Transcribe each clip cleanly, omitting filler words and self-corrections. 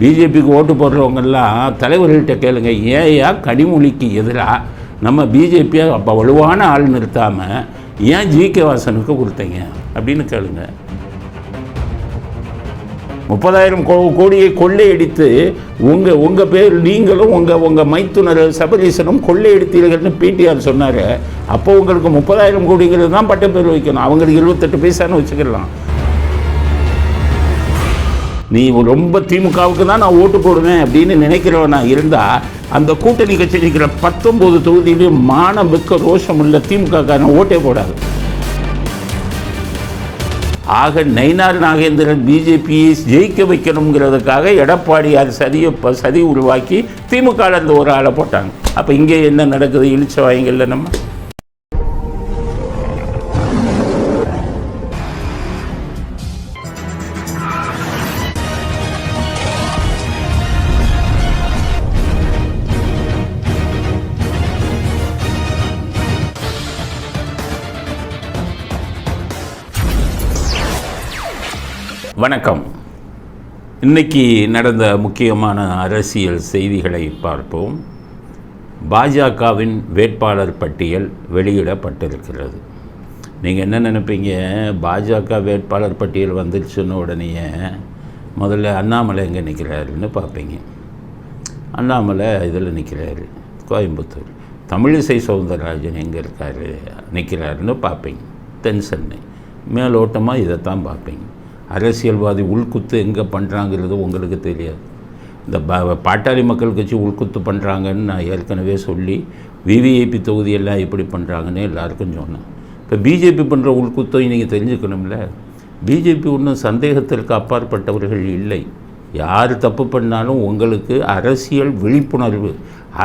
பிஜேபிக்கு ஓட்டு போடுறவங்கெல்லாம் தலைவர்கள்ட்ட கேளுங்க, ஏயா கனிமொழிக்கு எதிராக நம்ம பிஜேபியை அப்போ வலுவான ஆள் நிறுத்தாமல் ஏன் ஜி.கே. வாசனுக்கு கொடுத்தீங்க அப்படின்னு கேளுங்க. 30,000 கோடியை கொள்ளையடித்து உங்கள் பேர் நீங்களும் உங்கள் மைத்துனர் சபரீசனும் கொள்ளையடித்தீர்கள்னு பிடிஆர் சொன்னார். அப்போ உங்களுக்கு 30,000 கோடிங்கிறது தான் பட்ட பேர் வைக்கணும். அவங்களுக்கு 28 பைசான்னு வச்சுக்கலாம். நீ ரொம்ப திமுகவுக்கு தான் நான் ஓட்டு போடுவேன் அப்படின்னு நினைக்கிறவனா இருந்தால் அந்த கூட்டணி கட்சி நிற்கிற 19 தொகுதியிலையும் மானமிக்க ரோஷம் உள்ள திமுகக்காரன் ஓட்டே போடாது. ஆக நயினார் நாகேந்திரன் பிஜேபியை ஜெயிக்க வைக்கணுங்கிறதுக்காக எடப்பாடியார் சதி உருவாக்கி திமுக அந்த ஒரு ஆளை போட்டாங்க. அப்போ இங்கே என்ன நடக்குது? இழிச்ச வாய்ங்கல்ல நம்ம. வணக்கம். இன்னைக்கு நடந்த முக்கியமான அரசியல் செய்திகளை பார்ப்போம். பாஜகவின் வேட்பாளர் பட்டியல் வெளியிடப்பட்டிருக்கிறது. நீங்கள் என்ன நினைப்பீங்க? பாஜக வேட்பாளர் பட்டியல் வந்துருச்சுன்னு உடனே முதல்ல அண்ணாமலை எங்கே நிற்கிறாருன்னு பார்ப்பீங்க. அண்ணாமலை இதில் நிற்கிறாரு, கோயம்புத்தூர். தமிழிசை சவுந்தரராஜன் எங்கே இருக்கார் நிற்கிறாருன்னு பார்ப்பீங்க, தென் சென்னை. மேலோட்டமாக இதைத்தான் பார்ப்பீங்க. அரசியல்வாதி உள்குத்து எங்கே பண்ணுறாங்கிறது உங்களுக்கு தெரியாது. இந்த பாட்டாளி மக்கள் கட்சி உள்குத்து பண்ணுறாங்கன்னு நான் ஏற்கனவே சொல்லி விவிஐபி தொகுதியெல்லாம் எப்படி பண்ணுறாங்கன்னு எல்லாருக்கும் சொன்னேன். இப்போ பிஜேபி பண்ணுற உள்குத்தை நீங்கள் தெரிஞ்சுக்கணும்ல. பிஜேபி ஒன்றும் சந்தேகத்திற்கு அப்பாற்பட்டவர்கள் இல்லை. யார் தப்பு பண்ணாலும் உங்களுக்கு அரசியல் விழிப்புணர்வு,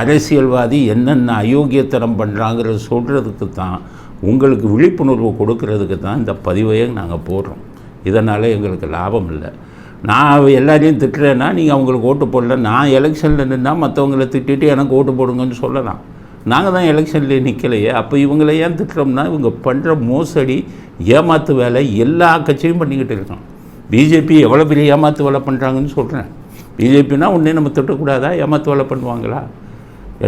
அரசியல்வாதி என்னென்ன அயோக்கியத்தனம் பண்ணுறாங்கிறத சொல்கிறதுக்கு தான், உங்களுக்கு விழிப்புணர்வு கொடுக்கறதுக்கு தான் இந்த பதிவையை நாங்கள் போடுறோம். இதனால் எங்களுக்கு லாபம் இல்லை. நான் எல்லாரையும் திட்டுறேன்னா நீங்கள் அவங்களுக்கு ஓட்டு போடல. நான் எலெக்ஷனில் நின்னால் மற்றவங்களை திட்டிட்டு எனக்கு ஓட்டு போடுங்கன்னு சொல்லலாம். நாங்கள் தான் எலெக்ஷனில் நிற்கலையே. அப்போ இவங்களை ஏன் திட்டுறோம்னா இவங்க பண்ணுற மோசடி, ஏமாத்து வேலை எல்லா கட்சியும் பண்ணிக்கிட்டு இருக்கோம். பிஜேபி எவ்வளோ பெரிய ஏமாத்து வேலை பண்ணுறாங்கன்னு சொல்கிறேன். பிஜேபின்னா ஒன்றே நம்ம திட்டக்கூடாதா? ஏமாத்து வேலை பண்ணுவாங்களா?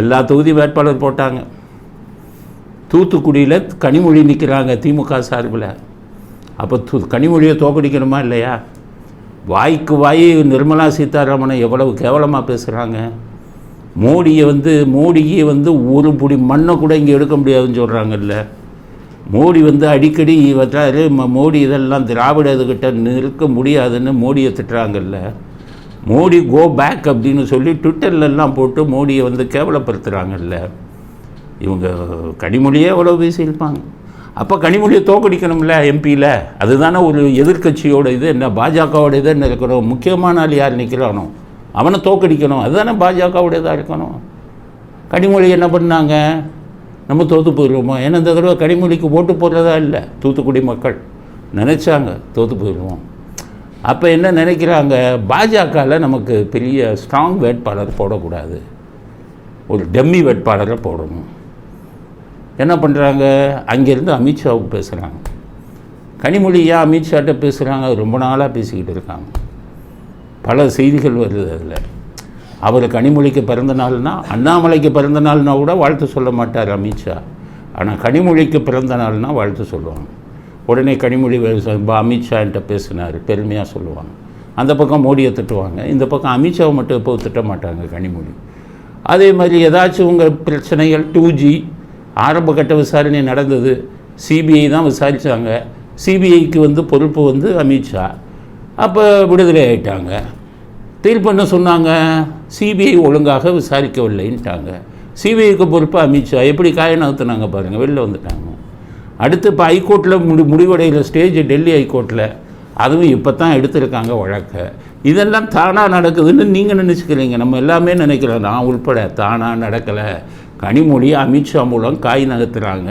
எல்லா தொகுதி வேட்பாளர் போட்டாங்க. தூத்துக்குடியில் கனிமொழி நிற்கிறாங்க திமுக சார்பில். அப்போ கனிமொழியை தோக்கடிக்கணுமா இல்லையா? வாய்க்கு வாய் நிர்மலா சீதாராமனை எவ்வளவு கேவலமாக பேசுகிறாங்க. மோடியை வந்து ஒரு புடி மண்ணை கூட இங்கே எடுக்க முடியாதுன்னு சொல்கிறாங்கல்ல. மோடி அடிக்கடி வச்சாரு, மோடி இதெல்லாம் திராவிட இதுகிட்ட நிற்க முடியாதுன்னு மோடியை திட்டுறாங்கல்ல. மோடி கோ பேக் அப்படின்னு சொல்லி ட்விட்டர்லாம் போட்டு மோடியை கேவலப்படுத்துகிறாங்கல்ல. இவங்க கனிமொழியே எவ்வளோ பேசியிருப்பாங்க. அப்போ கனிமொழியை தோக்கடிக்கணும்ல எம்பியில். அதுதானே ஒரு எதிர்கட்சியோட இது. என்ன பாஜகவோட இது என்ன இருக்கணும்? முக்கியமான ஆள் யார் நிற்கிறானோ அவனை தோக்கடிக்கணும். அதுதானே பாஜகவோட இதாக இருக்கணும். கனிமொழி என்ன பண்ணாங்க? நம்ம தோற்று போயிடுவோமோ? ஏன்னா இந்த தடவை கனிமொழிக்கு ஓட்டு போடுறதா இல்லை தூத்துக்குடி மக்கள் நினச்சாங்க, தோற்று போயிடுவோம். அப்போ என்ன நினைக்கிறாங்க? பாஜகவில் நமக்கு பெரிய ஸ்ட்ராங் வேட்பாளர் போடக்கூடாது, ஒரு டம்மி வேட்பாளரை போடணும். என்ன பண்ணுறாங்க? அங்கேருந்து அமித்ஷாவுக்கு பேசுகிறாங்க. கனிமொழி ஏன் அமித்ஷாட்ட பேசுகிறாங்க? ரொம்ப நாளாக பேசிக்கிட்டு இருக்காங்க. பல செய்திகள் வருது அதில். அவர் கனிமொழிக்கு பிறந்த நாள்னா, அண்ணாமலைக்கு பிறந்த நாள்னா கூட வாழ்த்து சொல்ல மாட்டார் அமித்ஷா. ஆனால் கனிமொழிக்கு பிறந்த நாள்னா வாழ்த்து சொல்லுவாங்க. உடனே கனிமொழி அமித்ஷான்ட்ட பேசினார் பெருமையாக சொல்லுவாங்க. அந்த பக்கம் மோடியை திட்டுவாங்க, இந்த பக்கம் அமித்ஷாவை மட்டும் எப்போ திட்ட மாட்டாங்க கனிமொழி. அதே மாதிரி ஏதாச்சும் உங்கள் பிரச்சனைகள் 2G ஆரம்ப கட்ட விசாரணை நடந்தது. சிபிஐ தான் விசாரித்தாங்க. சிபிஐக்கு பொறுப்பு அமித்ஷா. அப்போ விடுதலை ஆகிட்டாங்க. தீர்ப்பு என்ன சொன்னாங்க? சிபிஐ ஒழுங்காக விசாரிக்கவில்லைன்ட்டாங்க. சிபிஐக்கு பொறுப்பு அமித்ஷா. எப்படி காய நகர்த்துனாங்க பாருங்கள், வெளில வந்துட்டாங்க. அடுத்து இப்போ ஹைகோர்ட்டில் முடிவடைகிற ஸ்டேஜ் டெல்லி ஹைகோர்ட்டில். அதுவும் இப்போ தான் எடுத்திருக்காங்க வழக்கை. இதெல்லாம் தானாக நடக்குதுன்னு நீங்கள் நினச்சிக்கிறீங்க. நம்ம எல்லாமே நினைக்கிறோம், நான் உள்பட. தானாக நடக்கலை. கனிமொழி அமித்ஷா மூலம் காய் நகர்த்துறாங்க.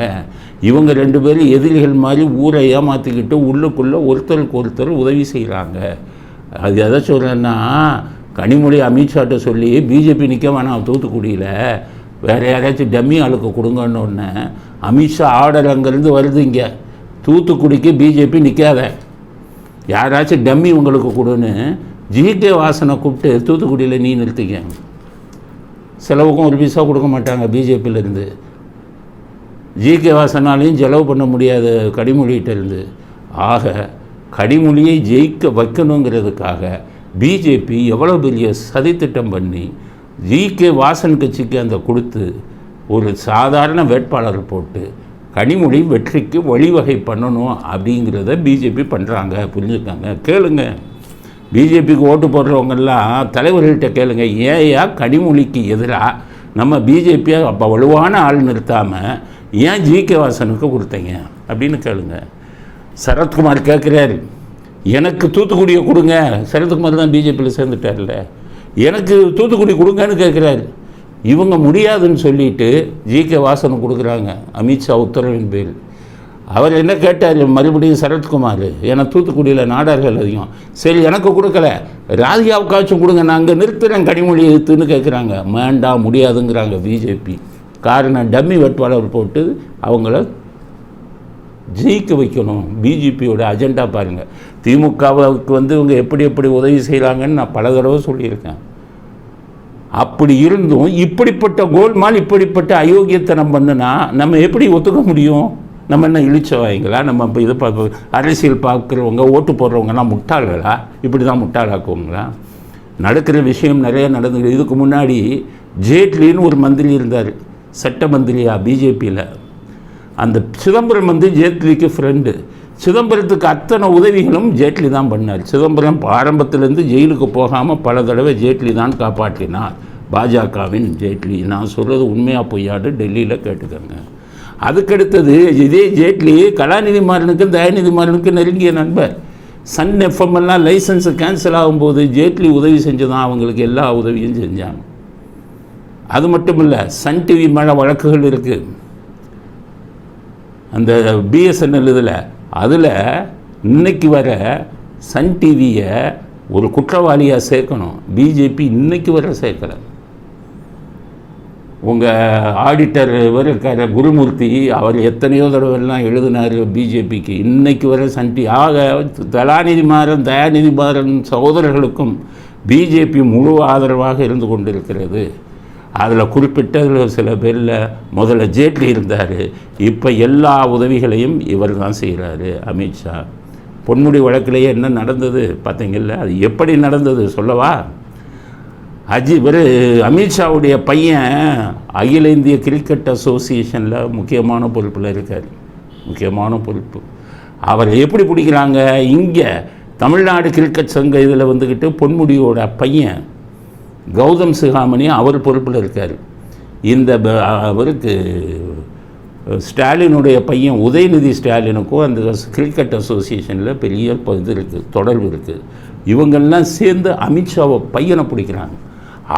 இவங்க 2 பேரும் எதிரிகள் மாதிரி ஊரை ஏமாற்றிக்கிட்டு உள்ளுக்குள்ளே ஒருத்தருக்கு ஒருத்தர் உதவி செய்கிறாங்க. அது எதை சொல்கிறேன்னா, கனிமொழி அமித்ஷாட்ட சொல்லி பிஜேபி நிற்க வேணாம் தூத்துக்குடியில், வேறு யாராச்சும் டம்மி ஆளுக்கு கொடுங்கன்னு ஒன்று அமித்ஷா ஆர்டர் அங்கேருந்து வருது. இங்கே தூத்துக்குடிக்கு பிஜேபி நிற்காத, யாராச்சும் டம்மி உங்களுக்கு கொடுன்னு ஜிகே வாசனை கூப்பிட்டு தூத்துக்குடியில் நீ நிறுத்திக்க, செலவுக்கும் ஒரு பைசா கொடுக்க மாட்டாங்க பிஜேபியிலேருந்து. ஜிகே வாசனாலையும் செலவு பண்ண முடியாத கனிமொழிகிட்டேருந்து. ஆக கனிமொழியை ஜெயிக்க வைக்கணுங்கிறதுக்காக பிஜேபி எவ்வளோ பெரிய சதித்திட்டம் பண்ணி ஜிகே வாசன் கட்சிக்கு அந்த கொடுத்து ஒரு சாதாரண வேட்பாளர் போட்டு கனிமொழி வெற்றிக்கு வழிவகை பண்ணணும் அப்படிங்கிறத பிஜேபி பண்ணுறாங்க. புரிஞ்சுக்காங்க, கேளுங்க. பிஜேபிக்கு ஓட்டு போடுறவங்கெல்லாம் தலைவர்கள்ட்ட கேளுங்க, ஏயா கனிமொழிக்கு எதிராக நம்ம பிஜேபியை அப்போ வலுவான ஆள் நிறுத்தாமல் ஏன் ஜிகே வாசனுக்கு கொடுத்தீங்க அப்படின்னு கேளுங்க. சரத்குமார் கேட்குறாரு, எனக்கு தூத்துக்குடியை கொடுங்க. சரத்குமார் தான் பிஜேபியில் சேர்ந்துட்டார்ல, எனக்கு தூத்துக்குடி கொடுங்கன்னு கேட்குறாரு. இவங்க முடியாதுன்னு சொல்லிட்டு ஜிகே வாசனை கொடுக்குறாங்க அமித்ஷா உத்தரவின் பேர். அவர் என்ன கேட்டார் மறுபடியும் சரத்குமார், ஏன்னா தூத்துக்குடியில் நாடார்கள் அதிகம். சரி எனக்கு கொடுக்கல, ராதிகாவுக்காச்சும் கொடுங்க, நான் அங்கே நிறுத்துகிறேன் கனிமொழி எதிர்த்துன்னு கேட்குறாங்க. வேண்டாம், முடியாதுங்கிறாங்க பிஜேபி. காரணம், டம்மி வேட்பாளர் போட்டு அவங்கள ஜெயிக்க வைக்கணும். பிஜேபியோட அஜெண்டா பாருங்கள். திமுகவுக்கு இவங்க எப்படி எப்படி உதவி செய்கிறாங்கன்னு நான் பல தடவை சொல்லியிருக்கேன். அப்படி இருந்தும் இப்படிப்பட்ட கோல்மால் இப்படிப்பட்ட அயோக்கியத்தனம் பண்ணுனா நம்ம எப்படி ஒத்துக்க முடியும்? நம்ம என்ன இழிச்சவாய்ங்களா? நம்ம இப்போ இதை அரசியல் பார்க்குறவங்க ஓட்டு போடுறவங்கன்னா முட்டாள்களா? இப்படி தான் முட்டாளாக்குவங்களா? நடக்கிற விஷயம் நிறைய நடந்துக்கிது. இதுக்கு முன்னாடி ஜேட்லின்னு ஒரு மந்திரி இருந்தார், சட்ட மந்திரியா பிஜேபியில். அந்த சிதம்பரம் ஜேட்லிக்கு ஃப்ரெண்டு. சிதம்பரத்துக்கு அத்தனை உதவிகளும் ஜேட்லி தான் பண்ணார். சிதம்பரம் ஆரம்பத்திலேருந்து ஜெயிலுக்கு போகாமல் பல தடவை ஜேட்லி தான் காப்பாற்றினார். பாஜகவின் ஜேட்லி. நான் சொல்கிறது உண்மையாக பொய்யாடு டெல்லியில் கேட்டுக்கோங்க. அதுக்கடுத்தது இதே ஜேட்லி கலாநிதி மாறனுக்கும் தயாநிதி மாறனுக்கும் நெருங்கிய நண்பர். சன் எஃப்எம் எல்லாம் லைசன்ஸு கேன்சல் ஆகும்போது ஜேட்லி உதவி செஞ்சு தான் அவங்களுக்கு எல்லா உதவியும் செஞ்சாங்க. அது மட்டும் இல்லை, சன் டிவி மேலே வழக்குகள் இருக்குது. அந்த பிஎஸ்என்எல் அதில் இன்னைக்கு வர சன் டிவியை ஒரு குற்றவாளியாக சேர்க்கணும். பிஜேபி இன்னைக்கு வர சேர்க்கலை. உங்கள் ஆடிட்டர் இருக்கார் குருமூர்த்தி, அவர் எத்தனையோ தடவைலாம் எழுதினார் பிஜேபிக்கு. இன்னைக்கு வர சன் டிவி ஆக கலாநிதி மாறன் தயாநிதி மாறன் சகோதரர்களுக்கும் பிஜேபி முழு ஆதரவாக இருந்து கொண்டிருக்கிறது. அதில் குறிப்பிட்டதில் சில பேரில் முதல்ல ஜேட்லி இருந்தார், இப்போ எல்லா உதவிகளையும் இவர் தான் செய்கிறாரு அமித்ஷா. பொன்முடி வழக்கிலேயே என்ன நடந்தது பார்த்தீங்கல்ல? அது எப்படி நடந்தது சொல்லவா? அமித்ஷாவுடைய பையன் அகில இந்திய கிரிக்கெட் அசோசியேஷனில் முக்கியமான பொறுப்பில் இருக்கார். முக்கியமான பொறுப்பு. அவர் எப்படி பிடிக்கிறாங்க? இங்கே தமிழ்நாடு கிரிக்கெட் சங்க இதில் பொன்முடியோட பையன் கௌதம் சிகாமணி அவர் பொறுப்பில் இருக்கார். இந்த அவருக்கு ஸ்டாலினுடைய பையன் உதயநிதி ஸ்டாலினுக்கும் அந்த கிரிக்கெட் அசோசியேஷனில் பெரிய இது இருக்குது, தொடர்பு இருக்குது. இவங்கெல்லாம் சேர்ந்து அமித்ஷாவை பையனை பிடிக்கிறாங்க.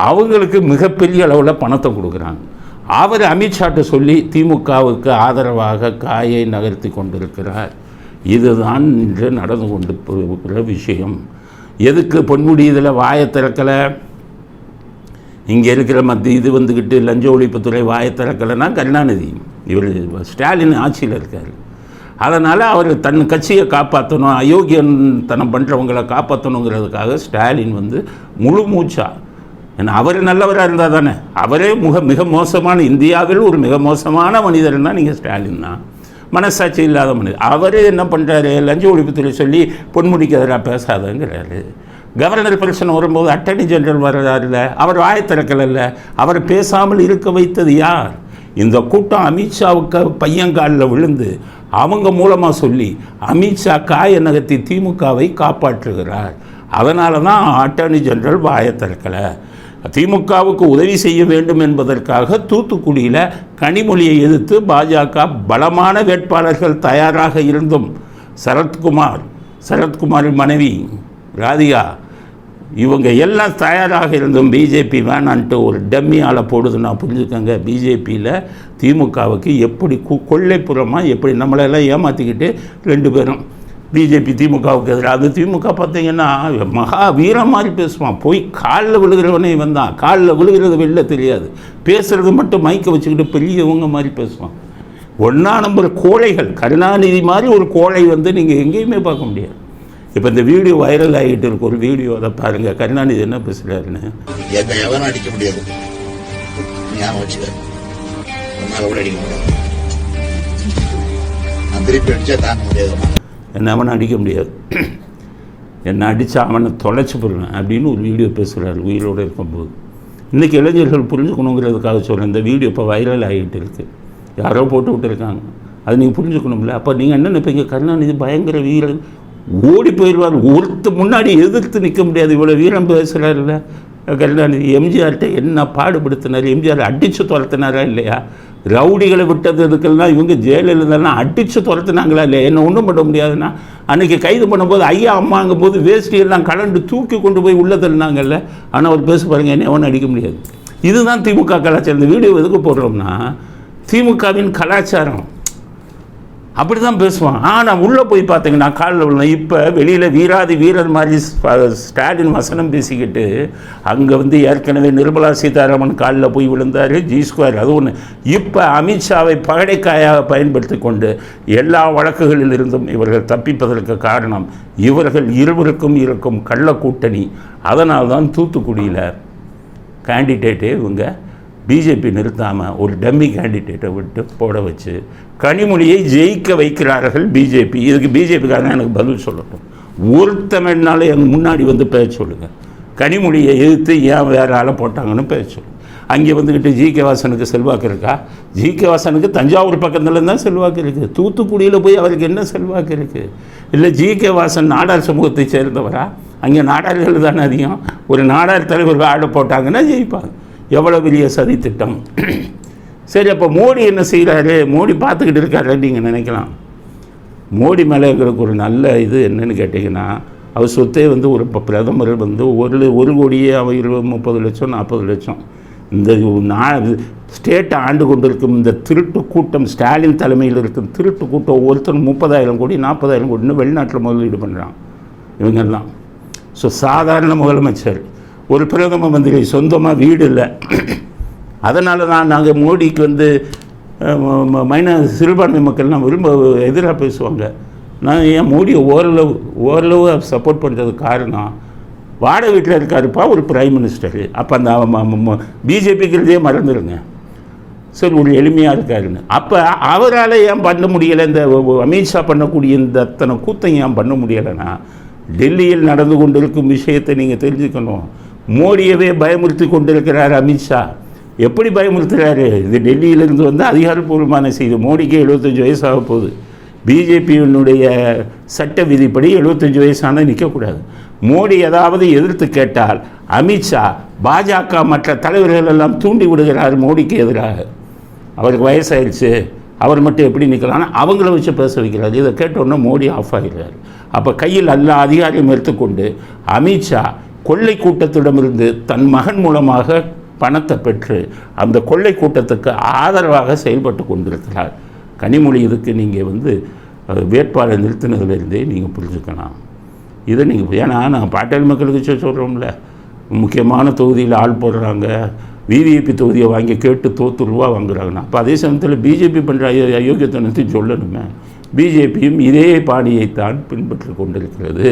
அவங்களுக்கு மிகப்பெரிய அளவில் பணத்தை கொடுக்குறாங்க. அவர் அமித்ஷாட்ட சொல்லி திமுகவுக்கு ஆதரவாக காயை நகர்த்தி கொண்டிருக்கிறார். இதுதான் இன்று நடந்து கொண்டு போகிற விஷயம். எதுக்கு பொன்முடி இதில் வாயை திறக்கலை? இங்கே இருக்கிற இது லஞ்ச ஒழிப்புத்துறை வாயை திறக்கலைன்னா கருணாநிதி, இவர் ஸ்டாலின் ஆட்சியில் இருக்கார். அதனால் அவர் தன் கட்சியை காப்பாற்றணும், அயோக்கியத்தனம் பண்ணுறவங்களை காப்பாற்றணுங்கிறதுக்காக ஸ்டாலின் முழு மூச்சா. ஏன்னா அவர் நல்லவராக இருந்தால் தானே. அவரே மிக மோசமான, இந்தியாவில் ஒரு மிக மோசமான மனிதர்னா நீங்கள் ஸ்டாலின் தான். மனசாட்சி இல்லாத மனிதர். அவரே என்ன பண்ணுறாரு? லஞ்ச ஒழிப்புத்துறை சொல்லி பொன்முடிக்கு எதிராக பேசாதங்கிறாரு. கவர்னர் பிரச்சனை வரும்போது அட்டர்னி ஜெனரல் வர்றாருல, அவர் வாயை திறக்கலைல்ல. அவர் பேசாமல் இருக்க வைத்தது யார்? இந்த கூட்டம் அமித்ஷாவுக்கு பையங்காலில் விழுந்து அவங்க மூலமாக சொல்லி அமித்ஷா காயை நகர்த்தி திமுகவை காப்பாற்றுகிறார். அதனால தான் அட்டர்னி ஜெனரல் வாயை திறக்கலை. திமுகவுக்கு உதவி செய்ய வேண்டும் என்பதற்காக தூத்துக்குடியில் கனிமொழியை எதிர்த்து பாஜக பலமான வேட்பாளர்கள் தயாராக இருந்தும் சரத்குமாரின் மனைவி ராதிகா இவங்க எல்லாம் தயாராக இருந்தும் பிஜேபி வேணான்ட்டு ஒரு டம்மி ஆளை போடுதுன்னா புரிஞ்சுக்கோங்க. பிஜேபியில் திமுகவுக்கு எப்படி கொள்ளைப்புறமாக எப்படி நம்மளெல்லாம் ஏமாற்றிக்கிட்டு ரெண்டு பேரும் பிஜேபி திமுகவுக்கு எதிராக. அது திமுக பார்த்தீங்கன்னா மகா வீரம் மாதிரி பேசுவான். போய் காலில் விழுகிறவனே இவன் தான். காலில் விழுகிறது வெளில தெரியாது, பேசுகிறது மட்டும் மைக்க வச்சுக்கிட்டு பெரியவங்க மாதிரி பேசுவான். ஒன்றா நம்பர் கோழைகள். கருணாநிதி மாதிரி ஒரு கோழை நீங்கள் எங்கேயுமே பார்க்க முடியாது. இப்போ இந்த வீடியோ வைரல் ஆகிட்டு இருக்கு, ஒரு வீடியோ அதை பாருங்கள். கருணாநிதி என்ன பேசுகிறாருன்னு. எவனும் அடிக்க முடியாது, ஞாபகம் வச்சுக்க. கூட அடிக்க முடியாது, நான் திருப்பி அடித்தா தாங்க முடியாது. என்ன அவனை அடிக்க முடியாது, என்னை அடித்தா அவனை தொலைச்சி போடுவேன் அப்படின்னு ஒரு வீடியோ பேசுகிறாரு உயிரோடு இருக்கும்போது. இன்றைக்கி இளைஞர்கள் புரிஞ்சுக்கணுங்கிறதுக்காக சொல்கிறேன். இந்த வீடியோ இப்போ வைரல் ஆகிட்டு இருக்குது, யாரோ போட்டு விட்டுருக்காங்க, அது நீங்கள் புரிஞ்சுக்கணும்ல. அப்போ நீங்கள் என்ன நினைப்பீங்க, கருணாநிதி பயங்கர வீரன், ஓடி போயிடுவார், ஒருத்தர் முன்னாடி எதிர்த்து நிற்க முடியாது, இவ்வளோ வீரம் பேசுகிறாருல்ல கருணாநிதி. எம்ஜிஆர்கிட்ட என்ன பாடுபடுத்தினார், எம்ஜிஆர் அடித்து துரத்தினாரா இல்லையா? ரவுடிகளை விட்டதுக்கெல்லாம் இவங்க ஜெயலலிதாலாம் அடித்து துரத்துனாங்களா இல்லையா? என்ன ஒன்றும் பண்ண முடியாதுன்னா, அன்றைக்கி கைது பண்ணும்போது ஐயா அம்மாங்கும் போது வேஷ்டியெல்லாம் கலண்டு தூக்கி கொண்டு போய் உள்ளே தள்ளினாங்கல்ல. ஆனால் அவர் பேச பாருங்கள், என்ன ஒன்றும் அடிக்க முடியாது. இதுதான் திமுக கலாச்சாரம். இந்த வீடியோ எதுக்கு போடுறோம்னா, திமுகவின் கலாச்சாரம் அப்படி தான் பேசுவான். ஆனால் உள்ளே போய் பார்த்தீங்கன்னா காலில் விழுந்தேன். இப்போ வெளியில் வீராதி வீரர் மாதிரி ஸ்டாலின் வசனம் பேசிக்கிட்டு அங்கே வந்து ஏற்கனவே நிர்மலா சீதாராமன் காலில் போய் விழுந்தார், G2. அது ஒன்று. இப்போ அமித்ஷாவை பகடைக்காயாக பயன்படுத்தி கொண்டு எல்லா வழக்குகளில் இருந்தும் இவர்கள் தப்பிப்பதற்கு காரணம் இவர்கள் இருவருக்கும் இருக்கும் கள்ள கூட்டணி. அதனால் தான் தூத்துக்குடியில் கேண்டிடேட்டே இவங்க பிஜேபி நிறுத்தாமல் ஒரு டம்மி கேண்டிடேட்டை விட்டு போட வச்சு கனிமொழியை ஜெயிக்க வைக்கிறார்கள் பிஜேபி. இதுக்கு பிஜேபிக்காரங்க எனக்கு பதில் சொல்லட்டும். ஒருத்தமென்னாலும் எங்கள் முன்னாடி வந்து பேச சொல்லுங்கள், கனிமொழியை எதிர்த்து ஏன் வேறு ஆளை போட்டாங்கன்னு பேச சொல்லுங்கள். அங்கே வந்துக்கிட்டு ஜி.கே. வாசனுக்கு செல்வாக்கு இருக்கா? ஜி.கே. வாசனுக்கு தஞ்சாவூர் பக்கத்தில் தான் செல்வாக்கு இருக்குது. தூத்துக்குடியில் போய் அவருக்கு என்ன செல்வாக்கு இருக்குது? இல்லை ஜி.கே. வாசன் நாடார் சமூகத்தை சேர்ந்தவரா? அங்கே நாடார்கள் தானே அதிகம். ஒரு நாடார் தலைவர் ஆடை போட்டாங்கன்னா ஜெயிப்பாங்க. எவ்வளோ பெரிய சதி திட்டம். சரி, அப்போ மோடி என்ன செய்கிறாரு? மோடி பார்த்துக்கிட்டு இருக்காரு நீங்கள் நினைக்கலாம். மோடி மேலே எங்களுக்கு ஒரு நல்ல இது என்னன்னு கேட்டிங்கன்னா, அவர் சொத்தே வந்து ஒரு பிரதமர் வந்து 1 கோடியே 30 லட்சம் 40 லட்சம் இந்த ஸ்டேட்டை ஆண்டு கொண்டிருக்கும் இந்த திருட்டு கூட்டம், ஸ்டாலின் தலைமையில் இருக்கும் திருட்டு கூட்டம், ஒருத்தர் 30,000 கோடி 40,000 கோடின்னு வெளிநாட்டில் முதலீடு பண்ணுறான் இவங்கெல்லாம். ஸோ சாதாரண முதலமைச்சர், ஒரு பிரதம மந்திரி, சொந்தமாக வீடு இல்லை. அதனால தான் நாங்கள் மோடிக்கு வந்து சிறுபான்மை மக்கள்லாம் எதிராக பேசுவாங்க. நான் ஏன் மோடியை ஓரளவு சப்போர்ட் பண்ணுறதுக்கு காரணம், வாடகை வீட்டில் இருக்காருப்பா ஒரு பிரைம் மினிஸ்டரு. அப்போ அந்த பிஜேபிக்கிறதே மறந்துடுங்க. சரி, ஒரு எளிமையாக இருக்காருன்னு. அப்போ அவரால் ஏன் பண்ண முடியலை, இந்த அமித்ஷா பண்ணக்கூடிய இந்த அத்தனை கூத்தம் ஏன் பண்ண முடியலைன்னா, டெல்லியில் நடந்து கொண்டிருக்கும் விஷயத்தை நீங்கள் தெரிஞ்சுக்கணும். மோடியவே பயமுறுத்தி கொண்டிருக்கிறார் அமித்ஷா. எப்படி பயமுறுத்துகிறாரு? இது டெல்லியிலிருந்து வந்து அதிகாரப்பூர்வமான செய்தி. மோடிக்கு 75 வயசாக போகுது. பிஜேபியினுடைய சட்ட விதிப்படி 75 வயசான நிற்கக்கூடாது. மோடி ஏதாவது எதிர்த்து கேட்டால் அமித்ஷா பாஜக மற்ற தலைவர்கள் எல்லாம் தூண்டி விடுகிறார் மோடிக்கு எதிராக. அவருக்கு வயசாயிடுச்சு, அவர் மட்டும் எப்படி நிற்கலாம்னா அவங்கள வச்சு பேச வைக்கிறார். இதை கேட்டோன்னா மோடி ஆஃப் ஆகிறார். அப்போ கையில் எல்லா அதிகாரியும் எடுத்துக்கொண்டு அமித்ஷா கொள்ளை கூட்டத்திடமிருந்து தன் மகன் மூலமாக பணத்தை பெற்று அந்த கொள்ளை கூட்டத்துக்கு ஆதரவாக செயல்பட்டு கொண்டிருக்கிறார். கனிமொழி இதுக்கு நீங்கள் வந்து வேட்பாளர் நிறுத்தினதுலேருந்தே நீங்கள் புரிஞ்சுக்கலாம். இதை நீங்கள் ஏன்னா நாங்கள் பாட்டாளி மக்களுக்கு சொல்கிறோம்ல, முக்கியமான தொகுதியில் ஆள் போடுறாங்க, விவிஐபி தொகுதியை வாங்கி கேட்டு ₹100 வாங்குறாங்கன்னா, அப்போ அதே சமயத்தில் பிஜேபி பண்ணுற அயோக்கியத்தனத்தை சொல்லணுமே. பிஜேபியும் இதே பாணியைத்தான் பின்பற்றி கொண்டிருக்கிறது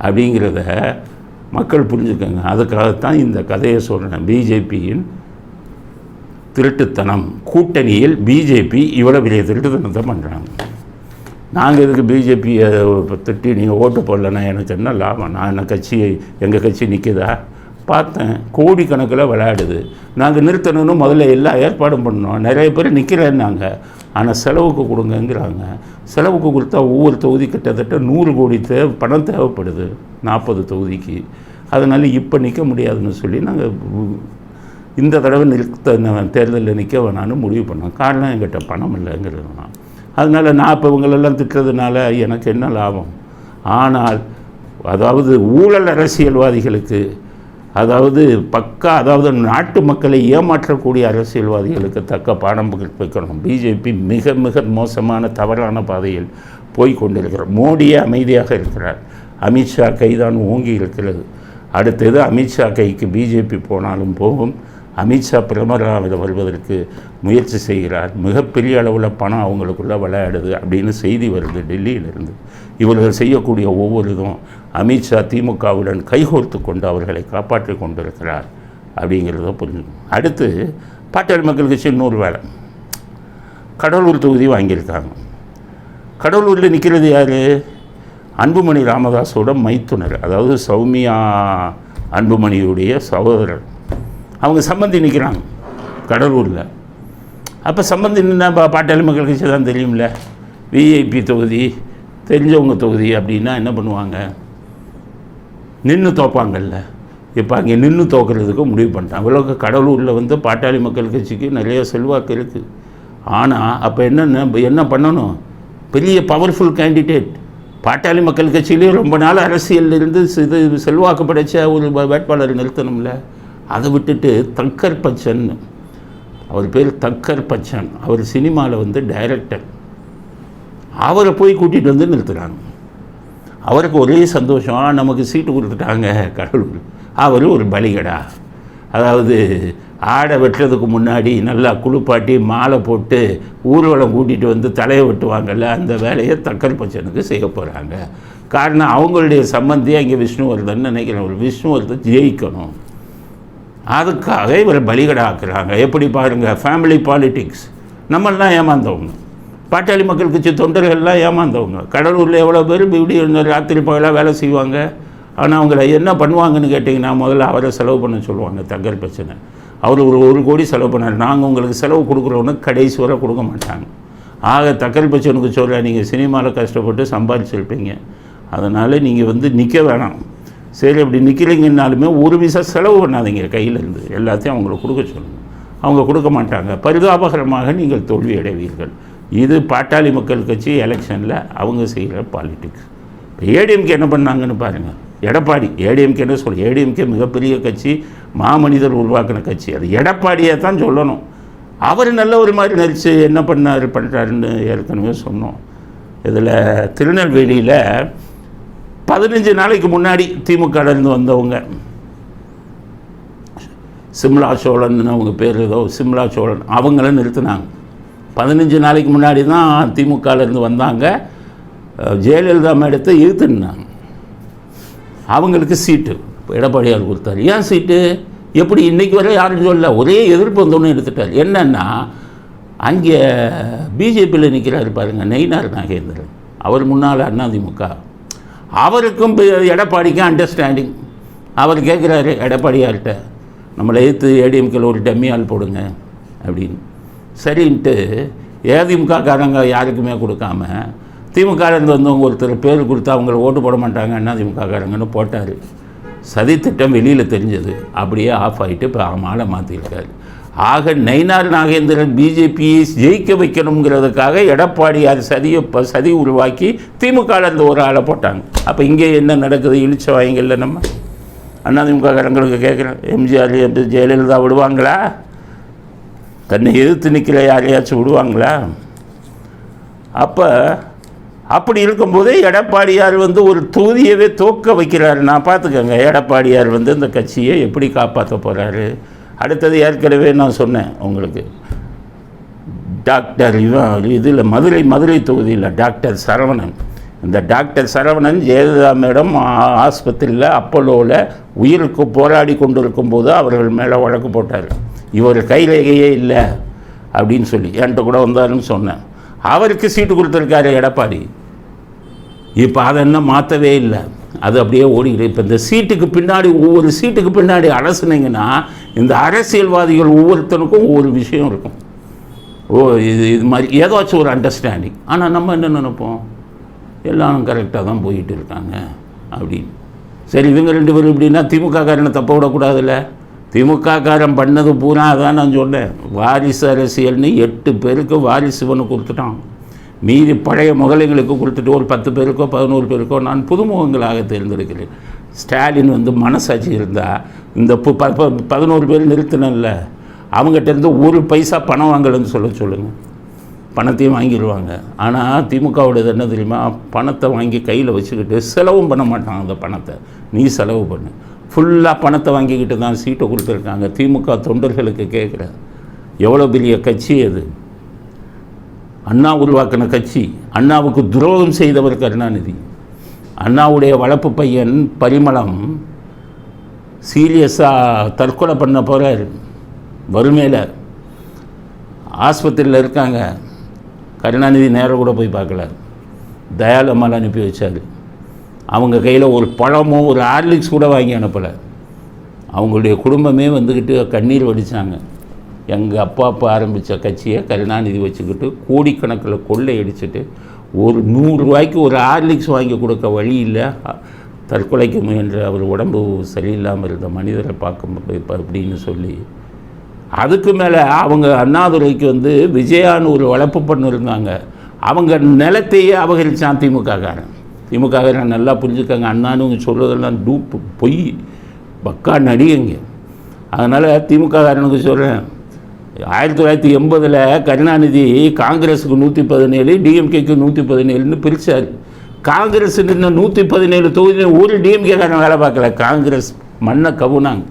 அப்படிங்கிறத மக்கள் புரிஞ்சுக்கங்க. அதுக்காகத்தான் இந்த கதையை சொல்கிறேன். பிஜேபியின் திருட்டுத்தனம், கூட்டணியில் பிஜேபி இவ்வளோ பெரிய திருட்டுத்தனத்தை பண்ணுறாங்க. நாங்கள் இதுக்கு பிஜேபியை திட்டி நீங்கள் ஓட்டு போடலன்னா எனக்கு என்ன லாபம்? நான் என்ன கட்சியை, எங்கள் கட்சி நிற்குதா? பார்த்தேன், கோடிக்கணக்கில் விளையாடுது. நாங்கள் நிறுத்தணும்னு முதல்ல எல்லா ஏற்பாடும் பண்ணோம். நிறைய பேர் நிற்கிறேன்னாங்க. ஆனால் செலவுக்கு கொடுங்கங்கிறாங்க. செலவுக்கு கொடுத்தா ஒவ்வொரு தொகுதி கிட்டத்தட்ட 100 கோடி பணம் தேவைப்படுது 40 தொகுதிக்கு. அதனால் இப்போ நிற்க முடியாதுன்னு சொல்லி நாங்கள் இந்த தடவை தேர்தலில் நிற்க வேணான்னு முடிவு பண்ணோம். காரணம் என்கிட்ட பணம் இல்லைங்கிறது தான். அதனால் நான் இப்போ இவங்களெல்லாம் திட்டுறதுனால எனக்கு என்ன லாபம்? ஆனால் அதாவது ஊழல் அரசியல்வாதிகளுக்கு, அதாவது அதாவது நாட்டு மக்களை ஏமாற்றக்கூடிய அரசியல்வாதிகளுக்கு தக்க பாடம் வைக்கணும். பிஜேபி மிக மிக மோசமான தவறான பாதையில் போய்கொண்டிருக்கிறார். மோடியே அமைதியாக இருக்கிறார். அமித்ஷா கைதான் ஓங்கி இருக்கிறது. அடுத்தது அமித்ஷா கைக்கு பிஜேபி போனாலும் போகும். அமித்ஷா பிரதமராக வருவதற்கு முயற்சி செய்கிறார். மிகப்பெரிய அளவில் பணம் அவங்களுக்குள்ளே விளையாடுது அப்படின்னு செய்தி வருது டெல்லியிலிருந்து. இவர்கள் செய்யக்கூடிய ஒவ்வொரு இதுவும் அமித்ஷா திமுகவுடன் கைகோர்த்து கொண்டு அவர்களை காப்பாற்றி கொண்டிருக்கிறார் அப்படிங்கிறத புரிஞ்சுக்கணும். அடுத்து பாட்டாளி மக்கள் கட்சி இன்னொரு வேலை, கடலூர் தொகுதி வாங்கியிருக்காங்க. கடலூரில் நிற்கிறது யார்? அன்புமணி ராமதாஸோட மைத்துனர், அதாவது சௌமியா அன்புமணியுடைய சகோதரர். அவங்க சம்பந்தி நிற்கிறாங்க கடலூரில். அப்போ சம்பந்தி நின்னா பாட்டாளி மக்கள் கட்சி தான் தெரியும்ல, விஐபி தொகுதி, தெரிஞ்சவங்க தொகுதி அப்படின்னா என்ன பண்ணுவாங்க? நின்று தோப்பாங்கல்ல. இப்போ அங்கே நின்று தோக்கிறதுக்கு முடிவு பண்ணிட்டான். அவ்வளோக்கு கடலூரில் வந்து பாட்டாளி மக்கள் கட்சிக்கு நிறைய செல்வாக்கு இருக்குது. ஆனால் அப்போ என்ன பண்ணணும்? பெரிய பவர்ஃபுல் கேண்டிடேட், பாட்டாளி மக்கள் கட்சியிலேயே ரொம்ப நாள் அரசியலில் இருந்து இது செல்வாக்கு படைச்ச ஒரு வேட்பாளர் நிறுத்தணும்ல. அதை விட்டுட்டு தக்கர் பச்சன், அவர் பேர் தக்கர் பச்சன், அவர் சினிமாவில் வந்து டைரக்டர், அவரை போய் கூட்டிகிட்டு வந்து நிறுத்துகிறாங்க. அவருக்கு ஒரே சந்தோஷம், நமக்கு சீட்டு கொடுத்துட்டாங்க கடலூர். அவர் ஒரு பலிகடா, அதாவது ஆடை வெட்டுறதுக்கு முன்னாடி நல்லா குளிப்பாட்டி மாலை போட்டு ஊர்வலம் கூட்டிகிட்டு வந்து தலையை வெட்டுவாங்கள்ல, அந்த வேலையை தக்கர் பச்சனுக்கு செய்ய போகிறாங்க. காரணம் அவங்களுடைய சம்பந்தியாக இங்கே விஷ்ணுவர்தன் நினைக்கிறேன். ஒரு விஷ்ணுவர்தன் ஜெயிக்கணும், அதுக்காக இவரை பலிகடா ஆக்குறாங்க. எப்படி பாருங்கள், ஃபேமிலி பாலிட்டிக்ஸ். நம்மளாம் ஏமாந்தவங்க, பாட்டாளி மக்கள் கட்சி தொண்டர்கள்லாம் ஏமாந்தவங்க. கடலூரில் எவ்வளோ பேர் இப்படி ராத்திரி பகலாக வேலை செய்வாங்க. ஆனால் அவங்கள என்ன பண்ணுவாங்கன்னு கேட்டிங்கன்னா, முதல்ல அவரை செலவு பண்ண சொல்லுவாங்க. தக்கர் பிரச்சனை, அவர் ஒரு 1 கோடி செலவு பண்ணார். நாங்கள் உங்களுக்கு செலவு கொடுக்குறோன்னு கடைசி வரை கொடுக்க மாட்டாங்க. ஆக தக்கர் பச்சனுக்கு சொல்ல, நீங்கள் சினிமாவில் கஷ்டப்பட்டு சம்பாதிச்சிருப்பீங்க, அதனால் நீங்கள் வந்து நிற்க வேணாம். சரி, அப்படி நிற்கிறீங்கன்னாலுமே ஒரு விசா செலவு பண்ணாதீங்க, கையிலேருந்து எல்லாத்தையும் அவங்களுக்கு கொடுக்க சொல்லுங்கள். அவங்க கொடுக்க மாட்டாங்க. பரிதாபகரமாக நீங்கள் தோல்வி அடைவீர்கள். இது பாட்டாளி மக்கள் கட்சி எலெக்ஷனில் அவங்க செய்கிற பாலிட்டிக்ஸ். இப்போ ஏடிஎம்கே என்ன பண்ணாங்கன்னு பாருங்கள். எடப்பாடி, ஏடிஎம்கே என்ன சொல்ல, ஏடிஎம்கே மிகப்பெரிய கட்சி, மாமனிதர் உருவாக்கின கட்சி. அது எடப்பாடியை தான் சொல்லணும். அவர் நல்ல ஒரு மாதிரி நடித்து என்ன பண்ணுறாருன்னு ஏற்கனவே சொன்னோம். இதில் திருநெல்வேலியில் 15 நாளைக்கு முன்னாடி திமுகலேருந்து வந்தவங்க, சிம்லா சோழன் அவங்க பேர் ஏதோ சிம்லா சோழன், அவங்கள நிறுத்தினாங்க. 15 நாளைக்கு முன்னாடி தான் திமுகலேருந்து வந்தாங்க. ஜெயலலிதா மேடத்தை இழுத்துனாங்க. அவங்களுக்கு சீட்டு எடப்பாடியார் கொடுத்தாரு. ஏன் சீட்டு? எப்படி இன்றைக்கி வரை யாரும் சொல்ல, ஒரே எதிர்ப்பு வந்தோன்னு எடுத்துட்டார். என்னென்னா, அங்கே பிஜேபியில் நிற்கிறாரு பாருங்கள், நயினார் நாகேந்திரன், அவர் முன்னால் அதிமுக. அவருக்கும் எடப்பாடிக்கும் அண்டர்ஸ்டாண்டிங். அவர் கேட்குறாரு எடப்பாடியார்கிட்ட, நம்மளை எதிர்த்து ஏடிஎம்கேல ஒரு டம்மியால் போடுங்க அப்படின்னு. சரின்ட்டு ஏதிமுககாரங்க யாருக்குமே கொடுக்காம திமுகலேருந்து வந்தவங்க ஒருத்தர் பேர் கொடுத்து அவங்கள ஓட்டு போட மாட்டாங்க அதிமுககாரங்கன்னு போட்டார். சதித்திட்டம் வெளியில் தெரிஞ்சது, அப்படியே ஆஃப் ஆகிட்டு இப்போ மாலை மாற்றிருக்காரு. ஆக நயினார் நாகேந்திரன் பிஜேபியை ஜெயிக்க வைக்கணுங்கிறதுக்காக எடப்பாடியார் சதி உருவாக்கி திமுகலேருந்து ஒரு ஆளை போட்டாங்க. அப்போ இங்கே என்ன நடக்குது? இழிச்ச வாய்ங்கள்ல நம்ம அதிமுககாரங்களுக்கு கேட்குறேன், எம்ஜிஆர் ஜெயலலிதா விடுவாங்களா? தன்னை எதிர்த்து நிற்கிற யாரையாச்சும் விடுவாங்களா? அப்போ அப்படி இருக்கும்போதே எடப்பாடியார் வந்து ஒரு தொகுதியவே தோக்க வைக்கிறாரு. நான் பார்த்துக்கங்க, எடப்பாடியார் வந்து இந்த கட்சியை எப்படி காப்பாற்ற போகிறாரு. அடுத்தது ஏற்கனவே நான் சொன்னேன் உங்களுக்கு, டாக்டர் இதில் மதுரை தொகுதியில் டாக்டர் சரவணன், இந்த டாக்டர் சரவணன் ஜெயலலிதா மேடம் ஆஸ்பத்திரியில் அப்போலோவில் உயிருக்கு போராடி கொண்டிருக்கும் போது அவர்கள் மேலே வழக்கு போட்டார். இவர் கைரேகையே இல்லை அப்படின்னு சொல்லி என்கிட்ட கூட வந்தாருன்னு சொன்னேன். அவருக்கு சீட்டு கொடுத்துருக்காரு எடப்பாடி. இப்போ அதை என்ன மாற்றவே இல்லை, அது அப்படியே ஓடிக்கிட்டு. இப்போ இந்த சீட்டுக்கு பின்னாடி, ஒவ்வொரு சீட்டுக்கு பின்னாடி அலசுனீங்கன்னா இந்த அரசியல்வாதிகள் ஒவ்வொருத்தனுக்கும் ஒவ்வொரு விஷயம் இருக்கும். இது மாதிரி ஏதாச்சும் ஒரு அண்டர்ஸ்டாண்டிங். ஆனால் நம்ம என்ன நினைப்போம், எல்லாரும் கரெக்டாக தான் போயிட்டு இருக்காங்க அப்படின்னு. சரி, இவங்க 2 பேரும் இப்படின்னா திமுககாரனை தப்ப விடக்கூடாதுல்ல. திமுககாரன் பண்ணது பூரா அதான் நான் சொன்னேன், வாரிசு அரசியல்னு 8 பேருக்கு வாரிசு இவனு கொடுத்துட்டான். மீதி பழைய முகலைகளுக்கு கொடுத்துட்டு ஒரு 10 பேருக்கோ 11 பேருக்கோ நான் புதுமுகங்களாக தேர்ந்தெடுக்கிறேன். ஸ்டாலின் வந்து மனசாட்சி இருந்தால் இந்த 11 பேர் நிறுத்தினல்ல, அவங்ககிட்டருந்து 1 பைசா பணம் வாங்கலன்னு சொல்லுங்கள், பணத்தையும் வாங்கிடுவாங்க. ஆனால் திமுகவோடது என்ன தெரியுமா, பணத்தை வாங்கி கையில் வச்சுக்கிட்டு செலவும் பண்ண மாட்டாங்க. அந்த பணத்தை நீ செலவு பண்ணு, ஃபுல்லாக பணத்தை வாங்கிக்கிட்டு தான் சீட்டை கொடுத்துருக்காங்க. திமுக தொண்டர்களுக்கு கேட்குற எவ்வளோ பெரிய கட்சி அது, அண்ணா உருவாக்கின கட்சி. அண்ணாவுக்கு துரோகம் செய்தவர் கருணாநிதி. அண்ணாவுடைய வளர்ப்பு பையன் பரிமளம் சீரியஸாக தற்கொலை பண்ண போகிறார். வறுமையில் ஆஸ்பத்திரியில் இருக்காங்க. கருணாநிதி நேரம் கூட போய் பார்க்கல, தயாளம்மாள் அனுப்பி வச்சார். அவங்க கையில் ஒரு பழமோ ஒரு ஹார்லிக்ஸ் கூட வாங்கி அனுப்பலை. அவங்களுடைய குடும்பமே வந்துக்கிட்டு கண்ணீர் வடித்தாங்க. எங்கள் அப்பா ஆரம்பித்த கட்சியை கருணாநிதி வச்சுக்கிட்டு கோடிக்கணக்கில் கொள்ளை அடிச்சுட்டு ஒரு 100 ரூபாய்க்கு ஒரு ஹார்லிக்ஸ் வாங்கி கொடுக்க வழி இல்லை, தற்கொலைக்கு முயன்ற அவர் உடம்பு சரியில்லாமல் இருந்த மனிதரை பார்க்க அப்படின்னு சொல்லி, அதுக்கு மேலே அவங்க அண்ணாதுரைக்கு விஜயான்னு ஒரு வளர்ப்பு பண்ணு இருந்தாங்க. அவங்க நிலத்தையே அபகரித்தான் திமுககாரன். திமுககாரன் நல்லா புரிஞ்சுக்காங்க, அண்ணான்னு சொல்கிறதெல்லாம் டூப்பு பொய் பக்கா நடிகைங்க. அதனால் திமுககாரனுக்கு சொல்கிறேன், 1980 கருணாநிதி காங்கிரஸுக்கு 117, டிஎம்கேக்கு 117ன்னு பிரித்தார். காங்கிரஸ் நின்று 117 தொகுதி ஒரு டிஎம்கேக்காரன் வேலை பார்க்கல. காங்கிரஸ் மண்ணை கவுனாங்க.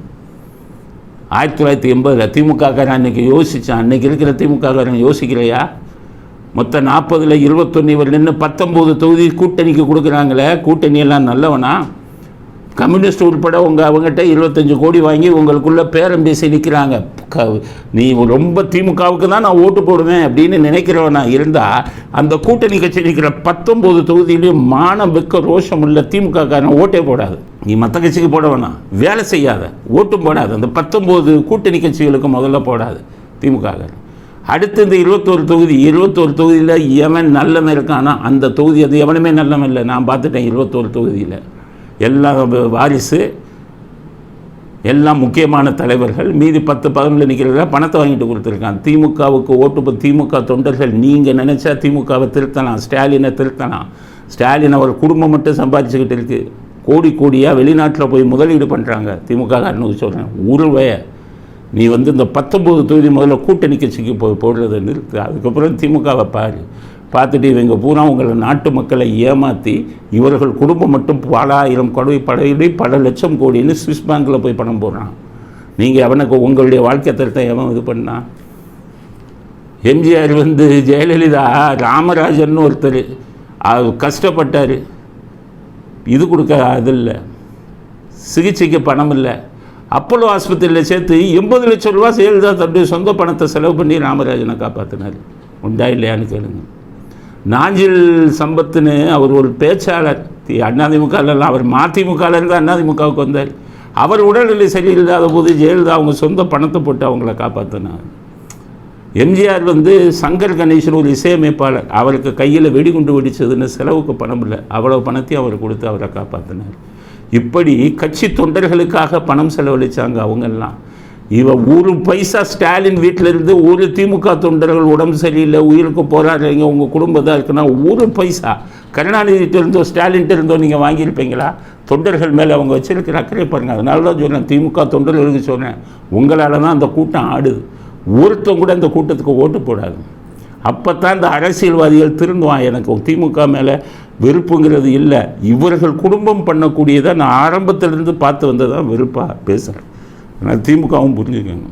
1980 திமுககாரன் அன்றைக்கி யோசித்தான். அன்றைக்கி இருக்கிற திமுககாரன் யோசிக்கலையா? மொத்தம் 40ல் 21 இவர் நின்று 19 தொகுதி கூட்டணிக்கு கொடுக்குறாங்களே, கூட்டணியெல்லாம் நல்லவனா? கம்யூனிஸ்ட் உட்பட அவங்ககிட்ட 25 கோடி வாங்கி உங்களுக்குள்ளே பேரம் பேசி நிற்கிறாங்க. நீ ரொம்ப திமுகவுக்கு தான் நான் ஓட்டு போடுவேன் அப்படின்னு நினைக்கிறவனா இருந்தால் அந்த கூட்டணி கட்சி நிற்கிற 19 தொகுதியிலையும் மானம் வெக்க ரோஷம் உள்ள திமுகக்காரன் ஓட்டே போடாது. நீ மற்ற கட்சிக்கு போட வேணாம், வேலை செய்யாத, ஓட்டும் போடாது. அந்த 19 கூட்டணி கட்சிகளுக்கு முதல்ல போடாது திமுகக்காரன். அடுத்து இந்த 21 தொகுதியில் எவன் நல்லவன் இருக்கானா அந்த தொகுதி அது எவனுமே நல்லவன் இல்லை. நான் பார்த்துட்டேன் 21 தொகுதியில் எல்லாம் வாரிசு, எல்லாம் முக்கியமான தலைவர்கள். மீதி 10-11 நிற்கிறத பணத்தை வாங்கிட்டு கொடுத்துருக்கான். திமுகவுக்கு ஓட்டு திமுக தொண்டர்கள் நீங்கள் நினச்சா திமுகவை திருத்தலாம், ஸ்டாலினை திருத்தலாம். ஸ்டாலின் அவர் குடும்பம் மட்டும் சம்பாதிச்சுக்கிட்டு இருக்குது. கோடியாக வெளிநாட்டில் போய் முதலீடு பண்ணுறாங்க. திமுககாரனுக்கு சொல்கிறேன், உருவைய நீ இந்த 19 தொகுதி முதல்ல கூட்டணி கட்சிக்கு போடுறதை நிறுத்து. அதுக்கப்புறம் திமுகவை பார்த்துட்டு இவங்க பூரா உங்களை நாட்டு மக்களை ஏமாற்றி இவர்கள் குடும்பம் மட்டும் பல ஆயிரம் பல லட்சம் கோடின்னு சுவிஸ் பேங்கில் போய் பணம் போடுறான். நீங்கள் அவனுக்கு உங்களுடைய வாழ்க்கை தரத்தை எவன் இது பண்ணா? எம்ஜிஆர் ஜெயலலிதா ராமராஜன் ஒருத்தர் கஷ்டப்பட்டார், இது கொடுக்க அது இல்லை, சிகிச்சைக்கு பணம் இல்லை. அப்போலோ ஆஸ்பத்திரியில் சேர்த்து 80 லட்சம் ரூபா ஜெயலலிதா தன்னுடைய சொந்த பணத்தை செலவு பண்ணி ராமராஜனை காப்பாற்றினார். உண்டா இல்லையான்னு கேளுங்க. நாஞ்சில் சம்பத்துன்னு அவர் ஒரு பேச்சாளர், அதிமுகலாம் அவர் மதிமுகலேருந்து அதிமுகவுக்கு வந்தார். அவர் உடல்நிலை சரியில்லாத போது ஜெயலலிதா அவங்க சொந்த பணத்தை போட்டு அவங்கள காப்பாற்றினார். எம்ஜிஆர் சங்கர் கணேசன் ஒரு இசையமைப்பாளர், அவருக்கு கையில் வெடிகுண்டு வெடிச்சதுன்னு செலவுக்கு பணம் இல்லை, அவ்வளோ பணத்தையும் அவர் கொடுத்து அவரை காப்பாற்றினார். இப்படி கட்சி தொண்டர்களுக்காக பணம் செலவழித்தாங்க அவங்கெல்லாம். ஒரு பைசா ஸ்டாலின் வீட்டிலிருந்து ஒரு திமுக தொண்டர்கள் உடம்பு சரியில்லை உயிருக்கு போராடுறீங்க உங்கள் குடும்பத்தான் இருக்குன்னா ஒரு பைசா கருணாநிதிட்டு இருந்தோ ஸ்டாலின்ட்டு இருந்தோ நீங்கள் வாங்கியிருப்பீங்களா? தொண்டர்கள் மேலே அவங்க வச்சிருக்கிற அக்கறை பாருங்கள். அதனால தான் சொல்கிறேன், திமுக தொண்டர்களுக்கு சொல்கிறேன், உங்களால் தான் அந்த கூட்டம் ஆடுது. ஒருத்தம் கூட இந்த கூட்டத்துக்கு ஓட்டு போடாது. அப்போ தான் இந்த அரசியல்வாதிகள் திருந்துவான். எனக்கு திமுக மேலே வெறுப்புங்கிறது இல்லை, இவர்கள் குடும்பம் பண்ணக்கூடியதை நான் ஆரம்பத்திலேருந்து பார்த்து வந்ததான் வெறுப்பாக பேசுகிறேன். ஆனால் திமுகவும் புரிஞ்சுக்கோங்க.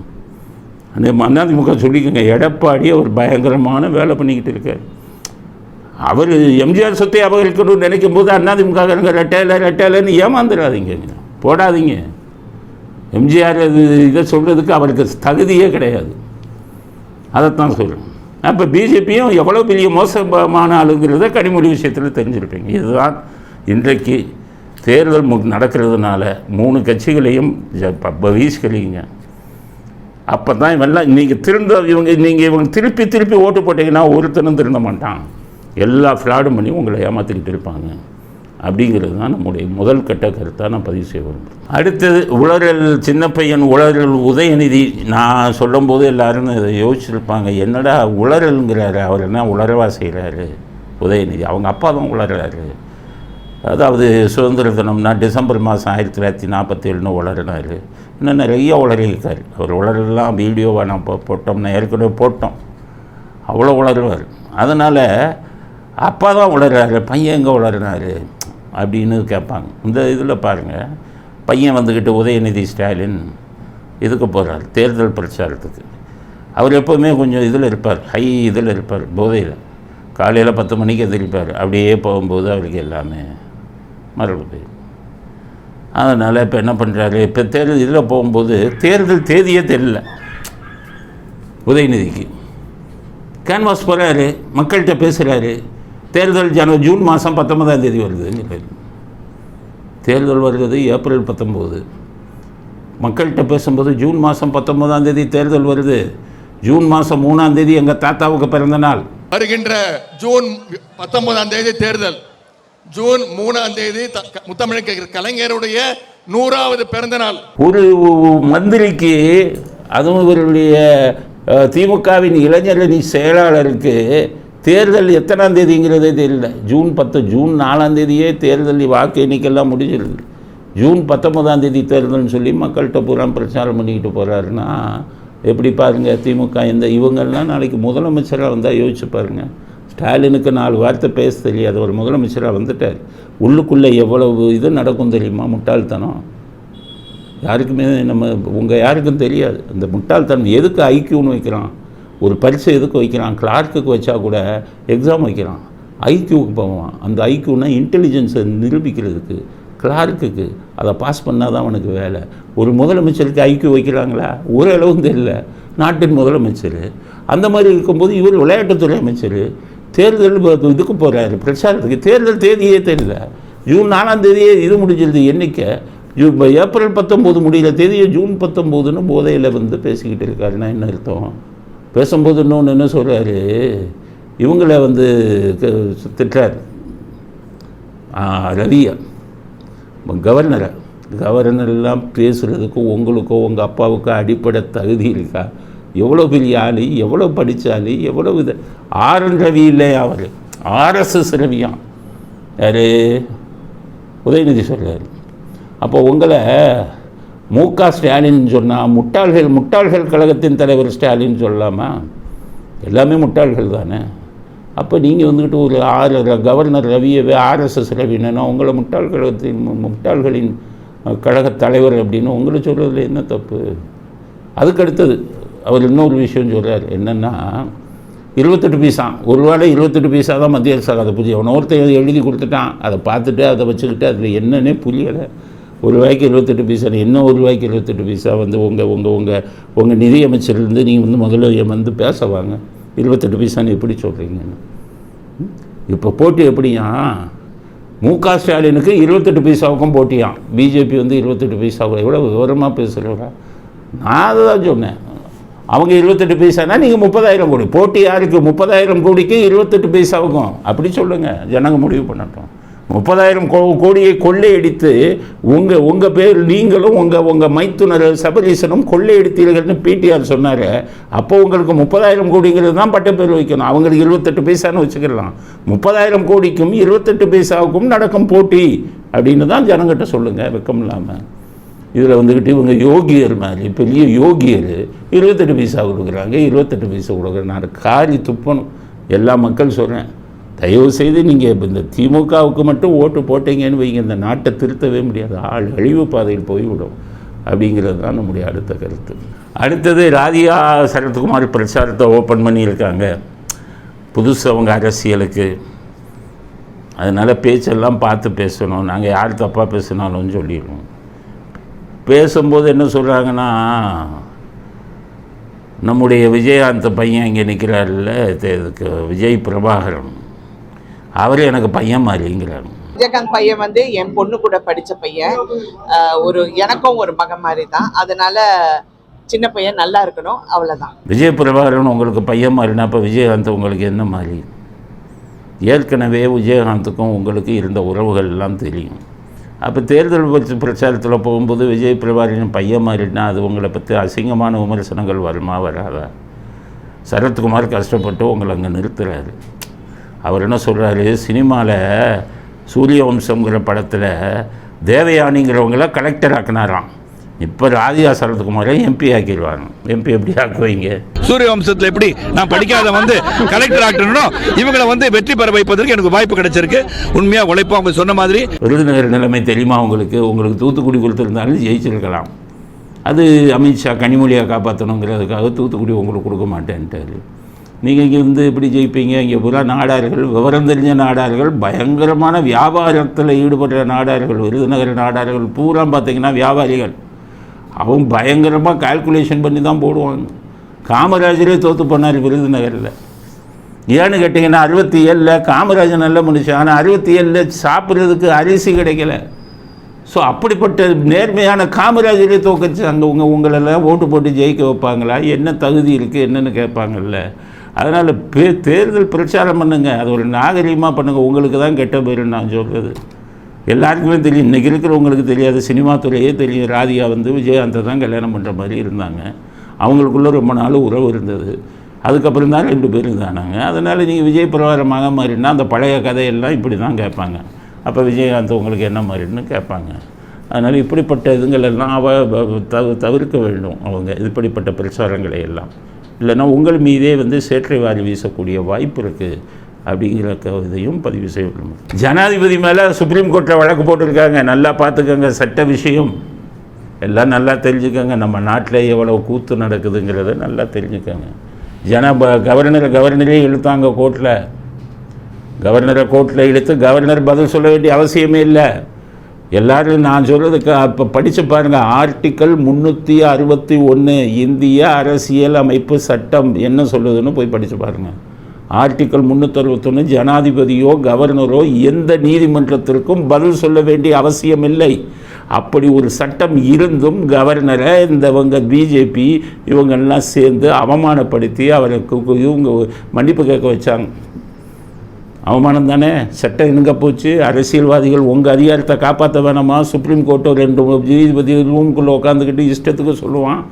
அந்த அதிமுக சொல்லிக்கோங்க, எடப்பாடி அவர் பயங்கரமான வேலை பண்ணிக்கிட்டு இருக்கார். அவர் எம்ஜிஆர் சொத்தை அபகரிக்கணும்னு நினைக்கும் போது அதிமுக ரெட்டையிலன்னு ஏமாந்துடாதீங்க, போடாதீங்க. எம்ஜிஆர் இதை சொல்கிறதுக்கு அவருக்கு தகுதியே கிடையாது. அதைத்தான் சொல்கிறேன். அப்போ பிஜேபியும் எவ்வளோ பெரிய மோசமான ஆளுங்கிறத கனிமொழி விஷயத்தில் தெரிஞ்சிருப்பீங்க. இதுதான் இன்றைக்கு தேர்தல் நடக்கிறதுனால 3 கட்சிகளையும் வீசிக்கிறீங்க. அப்போ தான் இவெல்லாம் நீங்கள் இவங்க திருப்பி ஓட்டு போட்டிங்கன்னா ஒருத்தனும் திருந்த மாட்டான். எல்லா ஃப்ராடும் பண்ணி உங்களை ஏமாற்றிக்கிட்டு இருப்பாங்க. அப்படிங்கிறது தான் நம்முடைய முதல் கட்ட கருத்தாக நான் பதிவு செய்ய விரும்புகிறேன். அடுத்தது உளறல், சின்ன பையன் உளறல் உதயநிதி. நான் சொல்லும்போது எல்லோரும் இதை யோசிச்சுருப்பாங்க, என்னடா உளறல்ங்கிறாரு, அவர் என்ன உளரவா செய்கிறாரு உதயநிதி? அவங்க அப்பா தான் உளறாரு. அதாவது சுதந்திர தினம்னா டிசம்பர் மாதம் 1947 உளறினார். இன்னும் நிறைய உளறியிருக்கார். அவர் உளறலாம் வீடியோவாக நான் போட்டோம்னா ஏற்கனவே போட்டோம். அவ்வளோ உளருவார். அதனால் அப்பா தான் உளறாரு, பையன் எங்கே உளறினார் அப்படின்னு கேட்பாங்க. இந்த இதில் பாருங்கள், பையன் உதயநிதி ஸ்டாலின் இதுக்கு போகிறார் தேர்தல் பிரச்சாரத்துக்கு. அவர் எப்போவுமே கொஞ்சம் இதில் இருப்பார், ஹை இதில் இருப்பார், போதையில். காலையில் 10 மணிக்கு எதிர்ப்பார். அப்படியே போகும்போது அவருக்கு எல்லாமே மறந்து போயிடும். அதனால் இப்போ என்ன பண்ணுறாரு, இப்போ தேர்தல் இதில் போகும்போது தேர்தல் தேதியே தெரியல உதயநிதிக்கு. கேன்வாஸ் போகிறாரு, மக்கள்கிட்ட பேசுகிறாரு. தேர்தல் ஜூன் மாதம் 19ஆம் தேதி வருதுன்னு. தேர்தல் வருகிறது ஏப்ரல் 19. மக்கள்கிட்ட பேசும்போது ஜூன் மாதம் 19ஆம் தேதி தேர்தல் வருது. ஜூன் மாதம் 3ஆம் தேதி எங்கள் தாத்தாவுக்கு பிறந்த நாள். வருகின்ற ஜூன் 19ஆம் தேதி தேர்தல். ஜூன் 3ஆம் தேதி முத்தமிழ் கலைஞருடைய 100வது பிறந்த நாள். ஒரு மந்திரிக்கு, அதுவும் இவருடைய திமுகவின் இளைஞரணி செயலாளருக்கு தேர்தல் எத்தனாம் தேதிங்கிறதே தெரியல. ஜூன் 10, ஜூன் 4ஆம் தேதியே தேர்தல் வாக்கு எண்ணிக்கைலாம் முடிஞ்சிருது. ஜூன் 19ஆம் தேதி தேர்தல்னு சொல்லி மக்கள்கிட்ட பூரா பிரச்சாரம் பண்ணிக்கிட்டு போகிறாருன்னா எப்படி பாருங்கள். திமுக இவங்கெல்லாம் நாளைக்கு முதலமைச்சராக வந்தால் யோசிச்சு பாருங்கள். ஸ்டாலினுக்கு 4 வார்த்தை பேச தெரியாது, ஒரு முதலமைச்சராக வந்துட்டார். உள்ளுக்குள்ளே எவ்வளவு இது நடக்கும் தெரியுமா? முட்டாள்தனம் யாருக்குமே யாருக்கும் தெரியாது. அந்த முட்டாள்தனம் எதுக்கு ஐக்கியூன்னு வைக்கிறான், ஒரு பரிசை எதுக்கு வைக்கிறான்? கிளார்க்குக்கு வச்சா கூட எக்ஸாம் வைக்கிறான், ஐக்கியூக்கு போவான். அந்த ஐக்கியூனா இன்டெலிஜென்ஸை நிரூபிக்கிறதுக்கு. கிளார்க்குக்கு அதை பாஸ் பண்ணால் தான் அவனுக்கு வேலை. ஒரு முதலமைச்சருக்கு ஐக்கியூ வைக்கிறாங்களா? ஓரளவும் தெரியல. நாட்டின் முதலமைச்சர் அந்த மாதிரி இருக்கும்போது இவர் விளையாட்டுத்துறை அமைச்சர் தேர்தல் இதுக்கு போகிறாரு பிரச்சாரத்துக்கு. தேர்தல் தேதியே தெரியல. ஜூன் 4ஆம் தேதியே இது முடிஞ்சிருது எண்ணிக்கை. ஏப்ரல் 19 முடிகிற தேதியை ஜூன் 19ன்னு போதையில் பேசிக்கிட்டு இருக்காருன்னா என்ன அர்த்தம்? பேசும்போது இன்னொன்று என்ன சொல்கிறாரு, இவங்கள திட்டார் ரவியை, கவர்னரெல்லாம் பேசுகிறதுக்கு உங்களுக்கோ உங்கள் அப்பாவுக்கோ அடிப்படை தகுதி இருக்கா? எவ்வளோ பெரிய ஆள், எவ்வளோ படித்தாலு, எவ்வளோ இது. RN ரவி இல்லையா, அவர் RSS ரவியான். யார்? உதயநிதி சொல்கிறார். அப்போ உங்களை MK ஸ்டாலின் சொன்னால் முட்டாள்கள் கழகத்தின் தலைவர் ஸ்டாலின் சொல்லலாமா? எல்லாமே முட்டாள்கள் தானே. அப்போ நீங்கள் ஒரு கவர்னர் ரவியவே RSS ரவினா உங்களை முட்டாள்களின் கழக தலைவர் அப்படின்னு உங்களை சொல்கிறதுல என்ன தப்பு? அதுக்கடுத்தது அவர் இன்னொரு விஷயம் சொல்கிறார். என்னென்னா 28 பைசா ஒரு வேளை 28 பைசா தான் மத்திய அரசாங்கம். அதை புரிய ஒருத்தர் எழுதி கொடுத்துட்டான், அதை பார்த்துட்டு அதை வச்சுக்கிட்டு அதில் என்னன்னே புரியலை. ஒரு ரூபாய்க்கு 28 பைசா, என்ன ஒரு ரூபாய்க்கு 28 பைசா உங்கள் நிதியமைச்சர்லேருந்து நீங்கள் முதல்ல பேச வாங்க. 28 பைசான்னு எப்படி சொல்கிறீங்கன்னு. இப்போ போட்டி எப்படியா? MK ஸ்டாலினுக்கு 28 பைசாவுக்கும் போட்டியான். பிஜேபி 28 பைசாவுக்கும். எவ்வளோ விவரமாக பேசுகிறவரா? நான் அதை தான் சொன்னேன். அவங்க 28 பைசானா நீங்கள் 30,000 கோடி. போட்டி யாருக்கு? 30,000 கோடிக்கு 28 பைசாவுக்கும். அப்படி சொல்லுங்கள், ஜனங்க முடிவு பண்ணட்டும். 30,000 கோடியை கொள்ளையடித்து உங்கள் பேர் நீங்களும் உங்கள் மைத்துனர் சபரீசனும் கொள்ளையடித்தீர்கள்னு PTR சொன்னார். அப்போ உங்களுக்கு 30,000 கோடிங்கிறது தான் பட்ட பேர் வைக்கணும். அவங்களுக்கு 28 பைசான்னு வச்சுக்கலாம். 30,000 கோடிக்கும் 28 பைசாவுக்கும் நடக்கும் போட்டி அப்படின்னு தான் ஜனங்கிட்ட சொல்லுங்கள், வெக்கம் இல்லாமல். இதில் இவங்க யோகியர் மாதிரி பெரிய யோகியர் 28 பைசா கொடுக்குறாங்க, 28 பைசா கொடுக்குறேன். நான் காரி துப்பணும். எல்லா மக்கள் சொல்கிறேன், தயவு செய்து நீங்கள் இந்த திமுகவுக்கு மட்டும் ஓட்டு போட்டீங்கன்னு வைங்க, இந்த நாட்டை திருத்தவே முடியாது. அழிவு பாதையில் போய்விடும் அப்படிங்கிறது தான் நம்முடைய அடுத்த கருத்து. அடுத்தது ராதிகா சரத்குமார் பிரச்சாரத்தை ஓப்பன் பண்ணியிருக்காங்க புதுசு அவங்க அரசியலுக்கு. அதனால் பேச்செல்லாம் பார்த்து பேசணும். நாங்கள் யார் தப்பாக பேசினாலும் சொல்லிடுவோம். பேசும்போது என்ன சொல்கிறாங்கன்னா, நம்முடைய விஜயகாந்த் பையன் இங்கே நிற்கிறார்ல, இதுக்கு விஜய் பிரபாகரன், அவரே எனக்கு பையன் மாதிரிங்கிறாங்க. விஜயகாந்த் பையன் என் பொண்ணு கூட படித்த பையன், எனக்கும் ஒரு மகன் மாதிரி தான். அதனால சின்ன பையன் நல்லா இருக்கணும், அவ்வளோதான். விஜய் பிரபாகரன் உங்களுக்கு பையன் மாதிரினா அப்போ விஜயகாந்த் உங்களுக்கு என்ன மாதிரி? ஏற்கனவே விஜயகாந்துக்கும் உங்களுக்கு இருந்த உறவுகள் எல்லாம் தெரியும். அப்போ தேர்தல் பிரச்சாரத்தில் போகும்போது விஜய் பிரபாகரன் பையன் மாதிரினா அது உங்களை பற்றி அசிங்கமான விமர்சனங்கள் வருமா வராதா? சரத்குமார் கஷ்டப்பட்டு உங்களை அங்கே நிறுத்துறாரு. அவர் என்ன சொல்கிறாரு, சினிமாவில் சூரியவம்சங்கிற படத்தில் தேவயானிங்கிறவங்கள கலெக்டர் ஆக்கினாராம். இப்போ ராதிகா சரத்குமாரை MP ஆக்கிடுவாங்க. MP எப்படி ஆக்குவீங்க? சூரியவம்சத்தில் எப்படி நான் படிக்காத கலெக்டர் ஆக்கணும், இவங்களை வெற்றி பெற வைப்பதற்கு எனக்கு வாய்ப்பு கிடைச்சிருக்கு. உண்மையாக உழைப்போம். அவங்க சொன்ன மாதிரி விருதுநகர் நிலைமை தெரியுமா உங்களுக்கு தூத்துக்குடி கொடுத்துருந்தாலும் ஜெயிச்சிருக்கலாம். அது அமித்ஷா கனிமொழியாக காப்பாற்றணுங்கிறதுக்காக தூத்துக்குடி உங்களுக்கு கொடுக்க மாட்டேன்ட்டார். நீங்கள் இங்கே வந்து எப்படி ஜெயிப்பீங்க? இங்கே பூரா நாடார்கள், விவரம் தெரிஞ்ச நாடார்கள், பயங்கரமான வியாபாரத்தில் ஈடுபடுற நாடார்கள், விருதுநகர் நாடார்கள் பூரா பார்த்திங்கன்னா வியாபாரிகள். அவங்க பயங்கரமாக கால்குலேஷன் பண்ணி தான் போடுவாங்க. காமராஜரே தோற்று போனார் விருதுநகரில். ஏன்னு கேட்டிங்கன்னா 67 காமராஜர் நல்ல மனுஷன், ஆனால் 67 சாப்பிட்றதுக்கு அரிசி கிடைக்கல. ஸோ அப்படிப்பட்ட நேர்மையான காமராஜரே தோக்கச்சு அங்கே உங்களெல்லாம் ஓட்டு போட்டு ஜெயிக்க வைப்பாங்களா? என்ன தகுதி இருக்குது என்னென்னு கேட்பாங்கல்ல. அதனால் தேர்தல் பிரச்சாரம் பண்ணுங்கள், அது ஒரு நாகரிகமாக பண்ணுங்கள். உங்களுக்கு தான் கெட்ட பேருன்னு நான் சொல்கிறது. எல்லாருக்குமே தெரியும், இன்றைக்கி இருக்கிறவங்களுக்கு தெரியாது, சினிமா துறையே தெரியும். ராதிகா வந்து விஜயகாந்தை தான் கல்யாணம் பண்ணுற மாதிரி இருந்தாங்க. அவங்களுக்குள்ளே ரொம்ப நாள் உறவு இருந்தது. அதுக்கப்புறம் தான் 2 பேரும் தானாங்க. அதனால் நீங்கள் விஜய் பிரபாரமாக மாதிரின்னா அந்த பழைய கதையெல்லாம் இப்படி தான் கேட்பாங்க. அப்போ விஜயகாந்த் உங்களுக்கு என்ன மாதிரின்னு கேட்பாங்க. அதனால் இப்படிப்பட்ட இதுங்களெல்லாம் தவிர்க்க வேண்டும் அவங்க, இப்படிப்பட்ட பிரச்சாரங்களை எல்லாம். இல்லைன்னா உங்கள் மீதே வந்து சேற்றை வாரி வீசக்கூடிய வாய்ப்பு இருக்குது அப்படிங்கிற இதையும் பதிவு செய்யணும். ஜனாதிபதி மேலே சுப்ரீம் கோர்ட்டில் வழக்கு போட்டிருக்காங்க. நல்லா பார்த்துக்கோங்க, சட்ட விஷயம் எல்லாம் நல்லா தெரிஞ்சுக்கோங்க. நம்ம நாட்டில் எவ்வளோ கூத்து நடக்குதுங்கிறத நல்லா தெரிஞ்சுக்கோங்க. கவர்னரே இழுத்தாங்க கோர்ட்டில். கவர்னரை கோர்ட்டில் இழுத்து கவர்னர் பதில் சொல்ல வேண்டிய அவசியமே இல்லை. எல்லோரும் நான் சொல்கிறதுக்கு இப்போ படித்து பாருங்கள். ஆர்டிக்கல் 361 இந்திய அரசியல் அமைப்பு சட்டம் என்ன சொல்லுதுன்னு போய் படித்து பாருங்கள். ஆர்டிக்கல் 361 ஜனாதிபதியோ கவர்னரோ எந்த நீதிமன்றத்திற்கும் பதில் சொல்ல வேண்டிய அவசியமில்லை. அப்படி ஒரு சட்டம் இருந்தும் கவர்னரை இவங்க பிஜேபி இவங்கெல்லாம் சேர்ந்து அவமானப்படுத்தி அவருக்கு இவங்க மன்னிப்பு கேட்க வச்சாங்க. அவமானம் தானே? சட்டம் எங்கே போச்சு? அரசியல்வாதிகள் உங்கள் அதிகாரத்தை காப்பாற்ற வேணாமா? சுப்ரீம் கோர்ட்டோ 2 நீதிபதி ரூமுக்குள்ளே உட்காந்துக்கிட்டு இஷ்டத்துக்கு சொல்லுவான்.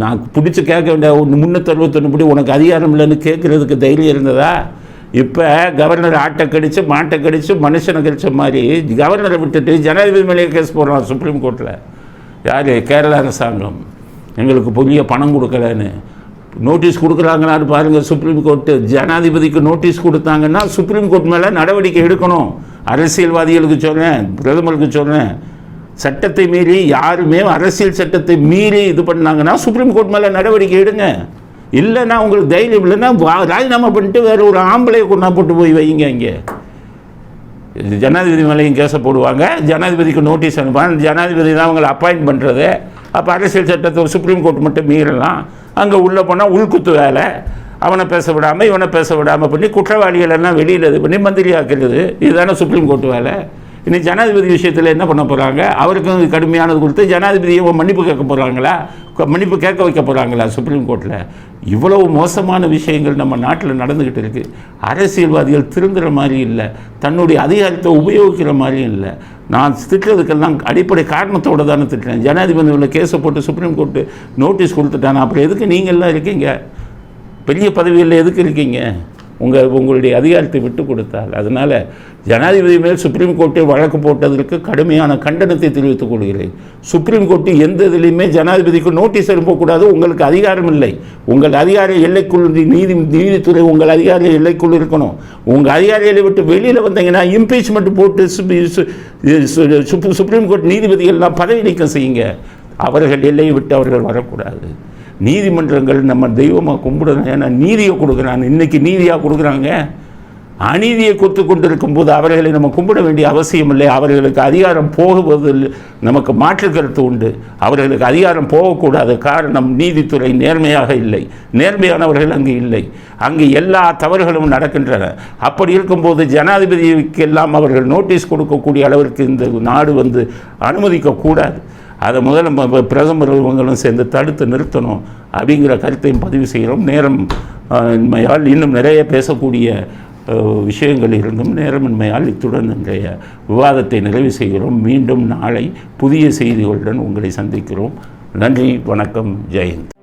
நான் பிடிச்சி கேட்க வேண்டிய 361 படி உனக்கு அதிகாரம் இல்லைன்னு கேட்குறதுக்கு தைரியம் இருந்ததா? இப்போ கவர்னர் ஆட்டை கடித்து மாட்டை கடித்து மனுஷனை கடித்த மாதிரி கவர்னரை விட்டுட்டு ஜனாதிபதி மேலேயே கேஸ் போடுறான் சுப்ரீம் கோர்ட்டில். யார்? கேரள அரசாங்கம் எங்களுக்கு புதிய பணம் கொடுக்கலன்னு நோட்டீஸ் கொடுக்குறாங்களான்னு பாருங்கள். சுப்ரீம் கோர்ட்டு ஜனாதிபதிக்கு நோட்டீஸ் கொடுத்தாங்கன்னா சுப்ரீம் கோர்ட் மேலே நடவடிக்கை எடுக்கணும். அரசியல்வாதிகளுக்கு சொல்கிறேன், பிரதமருக்கு சொல்கிறேன், சட்டத்தை மீறி யாருமே அரசியல் சட்டத்தை மீறி இது பண்ணாங்கன்னா சுப்ரீம் கோர்ட் மேலே நடவடிக்கை எடுங்க. இல்லைன்னா உங்களுக்கு தைரியம் இல்லைன்னா ராஜினாமா பண்ணிட்டு வேறு ஒரு ஆம்பளையை கொண்டா போட்டு போய் வைங்க. இங்கே ஜனாதிபதி மேலேயும் கேஸை போடுவாங்க, ஜனாதிபதிக்கு நோட்டீஸ் அனுப்பாங்க. ஜனாதிபதி தான் அவங்களை அப்பாயிண்ட் பண்ணுறது. அப்போ அரசியல் சட்டத்தை சுப்ரீம் கோர்ட் மட்டும் மீறலாம். அங்கே உள்ளே போனால் உள்குத்து வேலை, அவனை பேச விடாமல் இவனை பேச விடாமல் பண்ணி குற்றவாளிகளெல்லாம் வெளியில் இது பண்ணி மந்திரி ஆக்கிறது. இதுதானே சுப்ரீம் கோர்ட் வேலை. இனி ஜனாதிபதி விஷயத்தில் என்ன பண்ண போகிறாங்க? அவருக்கும் கடுமையானது கொடுத்து ஜனாதிபதியை மன்னிப்பு கேட்க போகிறாங்களா? மன்னிப்பு கேட்க வைக்க போகிறாங்களா சுப்ரீம் கோர்ட்டில்? இவ்வளவு மோசமான விஷயங்கள் நம்ம நாட்டில் நடந்துக்கிட்டு இருக்குது. அரசியல்வாதிகள் திருந்துகிற மாதிரி இல்லை, தன்னுடைய அதிகாரத்தை உபயோகிக்கிற மாதிரியும் இல்லை. நான் திட்டுறதுக்கெல்லாம் அடிப்படை காரணத்தோடு தானே திட்டுறேன். ஜனாதிபதியில் கேஸை போட்டு சுப்ரீம் கோர்ட்டு நோட்டீஸ் கொடுத்துட்டானா அப்புறம் எதுக்கு நீங்கள்லாம் இருக்கீங்க? பெரிய பதவியில் எதுக்கு இருக்கீங்க? உங்களுடைய அதிகாரத்தை விட்டு கொடுத்தால். அதனால் ஜனாதிபதி மேல் சுப்ரீம் கோர்ட்டை வழக்கு போட்டதற்கு கடுமையான கண்டனத்தை தெரிவித்துக் கொள்கிறேன். சுப்ரீம் கோர்ட்டு எந்த இதுலையுமே ஜனாதிபதிக்கு நோட்டீஸ் அனுப்பக்கூடாது. உங்களுக்கு அதிகாரம் இல்லை. உங்கள் அதிகார எல்லைக்குள் நீதித்துறை உங்கள் அதிகார எல்லைக்குள் இருக்கணும். உங்கள் அதிகார எல்லை விட்டு வெளியில் வந்தீங்கன்னா இம்பீச்மெண்ட் போட்டு சுப்ரீம் கோர்ட் நீதிபதிகள்லாம் பதவி நீக்கம் செய்யுங்க. அவர்கள் எல்லையை விட்டு அவர்கள் வரக்கூடாது. நீதிமன்றங்கள் நம்ம தெய்வமாக கும்பிடணும். ஏன்னா நீதியை கொடுக்குறாங்க. இன்றைக்கி நீதியாக கொடுக்குறாங்க. அநீதியை கொடுத்து கொண்டு இருக்கும்போது அவர்களை நம்ம கும்பிட வேண்டிய அவசியம் இல்லை. அவர்களுக்கு அதிகாரம் போகுவதில் நமக்கு மாற்று கருத்து உண்டு. அவர்களுக்கு அதிகாரம் போகக்கூடாது. காரணம் நீதித்துறை நேர்மையாக இல்லை, நேர்மையானவர்கள் அங்கு இல்லை. அங்கு எல்லா தவறுகளும் நடக்கின்றன. அப்படி இருக்கும்போது ஜனாதிபதிக்கெல்லாம் அவர்கள் நோட்டீஸ் கொடுக்கக்கூடிய அளவிற்கு இந்த நாடு அனுமதிக்கக்கூடாது. அதை முதல்ல பிரதமர் இவங்களும் சேர்ந்து தடுத்து நிறுத்தணும் அப்படிங்கிற கருத்தையும் பதிவு செய்கிறோம். நேரமின்மையால் இன்னும் நிறைய பேசக்கூடிய விஷயங்கள் இருந்தும் நேரமின்மையால் இத்துடன் இன்றைய விவாதத்தை நிறைவு செய்கிறோம். மீண்டும் நாளை புதிய செய்திகளுடன் உங்களை சந்திக்கிறோம். நன்றி, வணக்கம், ஜெயந்த்.